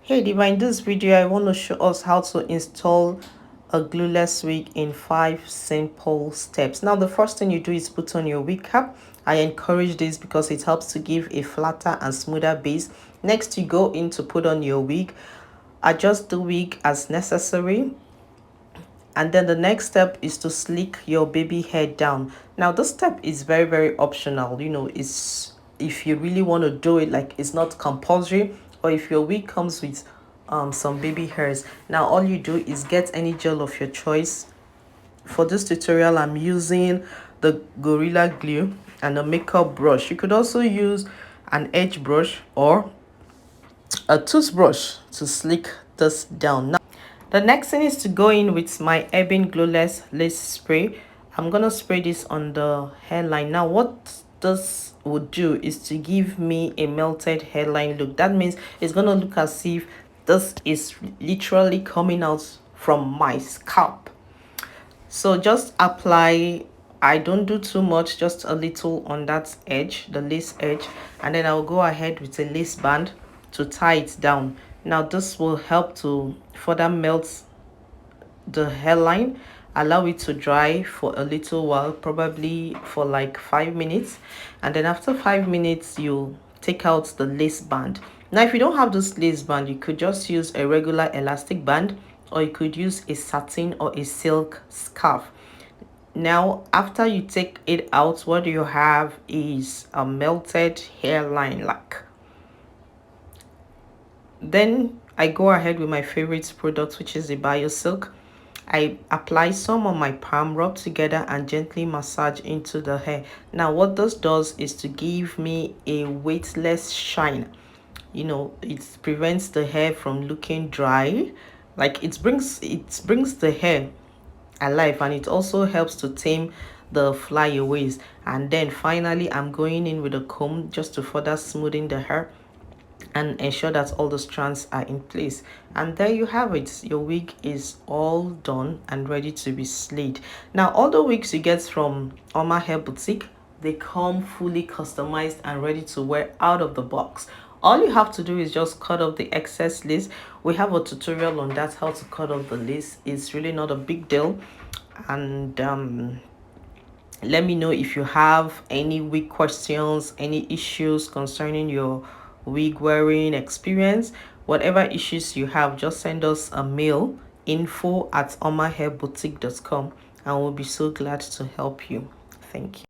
Hey Diva, in this video I want to show us how to install a glueless wig in 5 simple steps. Now the first thing you do is put on your wig cap. I encourage this because it helps to give a flatter and smoother base. Next you go in to put on your wig. Adjust the wig as necessary. And then the next step is to slick your baby hair down. Now this step is very optional. It's if you really want to do it, like it's not compulsory, or if your wig comes with some baby hairs. Now all you do is get any gel of your choice. For this tutorial I'm using the Gorilla Glue and a makeup brush. You could also use an edge brush or a toothbrush to slick this down. Now the next thing is to go in with my EBIN Glueless lace spray. I'm gonna spray this on the hairline. Now what this would do is to give me a melted hairline look. That means it's gonna look as if this is literally coming out from my scalp. So just apply, I don't do too much, just a little on that edge, the lace edge, and then I'll go ahead with a lace band to tie it down. Now this will help to further melt the hairline, allow it to dry for a little while, probably for like 5 minutes, and then after 5 minutes you take out the lace band. Now if you don't have this lace band, you could just use a regular elastic band, or you could use a satin or a silk scarf. Now after you take it out, what you have is a melted hairline. Like, then I go ahead with my favorite product, which is the Biosilk. I apply some on my palm, rub together and gently massage into the hair. Now what this does is to give me a weightless shine. It prevents the hair from looking dry. Like it brings the hair alive, and it also helps to tame the flyaways. And then finally I'm going in with a comb just to further smoothing the hair and ensure that all the strands are in place. And there you have it, your wig is all done and ready to be slayed. Now all the wigs you get from Oma Hair Boutique, they come fully customized and ready to wear out of the box. All you have to do is just cut off the excess lace. We have a tutorial on that, how to cut off the lace. It's really not a big deal. And let me know if you have any wig questions, any issues concerning your wig wearing experience. Whatever issues you have, just send us a mail, info@omahairboutique.com, and we'll be so glad to help you. Thank you.